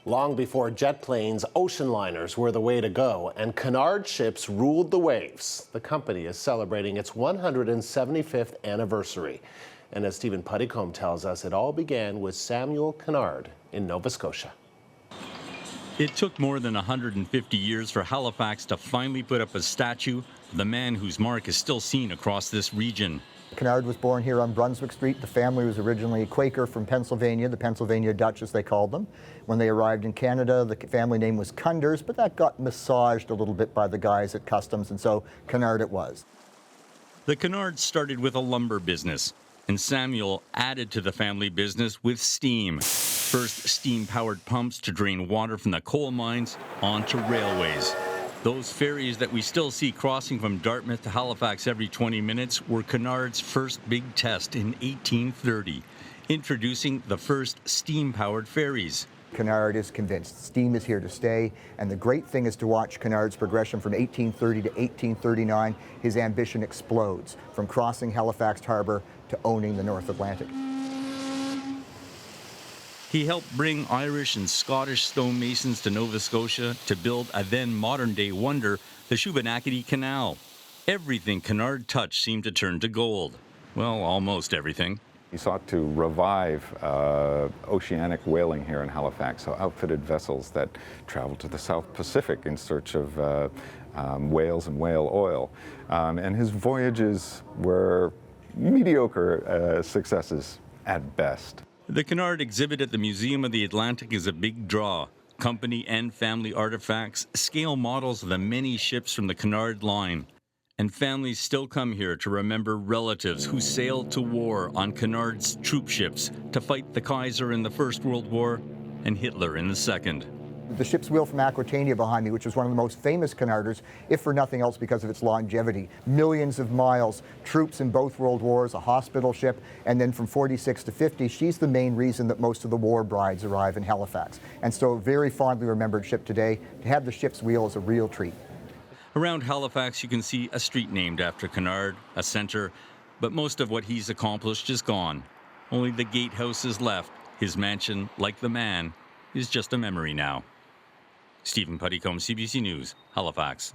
Long before jet planes, ocean liners were the way to go, and Cunard ships ruled the waves. The company is celebrating its 175th anniversary. And as Stephen Puddicombe tells us, it all began with Samuel Cunard in Nova Scotia. It took more than 150 years for Halifax to finally put up a statue of the man whose mark is still seen across this region. Cunard was born here on Brunswick Street. The family was originally Quaker from Pennsylvania, the Pennsylvania Dutch as they called them. When they arrived in Canada, the family name was Cunders, but that got massaged a little bit by the guys at Customs, and so Cunard it was. The Cunards started with a lumber business, and Samuel added to the family business with steam. First steam-powered pumps to drain water from the coal mines onto railways. Those ferries that we still see crossing from Dartmouth to Halifax every 20 minutes were Cunard's first big test in 1830, introducing the first steam-powered ferries. Cunard is convinced steam is here to stay, and the great thing is to watch Cunard's progression from 1830 to 1839. His ambition explodes, from crossing Halifax Harbour to owning the North Atlantic. He helped bring Irish and Scottish stonemasons to Nova Scotia to build a then modern-day wonder, the Shubenacadie Canal. Everything Cunard touched seemed to turn to gold. Well, almost everything. He sought to revive oceanic whaling here in Halifax, so outfitted vessels that traveled to the South Pacific in search of whales and whale oil. And his voyages were mediocre successes at best. The Cunard exhibit at the Museum of the Atlantic is a big draw. Company and family artifacts, scale models of the many ships from the Cunard line. And families still come here to remember relatives who sailed to war on Cunard's troop ships to fight the Kaiser in the First World War and Hitler in the Second. The ship's wheel from Aquitania behind me, which was one of the most famous Cunarders, if for nothing else because of its longevity. Millions of miles, troops in both world wars, a hospital ship, and then from 46 to 50, she's the main reason that most of the war brides arrive in Halifax. And so a very fondly remembered ship today. To have the ship's wheel is a real treat. Around Halifax, you can see a street named after Cunard, a centre, but most of what he's accomplished is gone. Only the gatehouse is left. His mansion, like the man, is just a memory now. Stephen Puddicombe, CBC News, Halifax.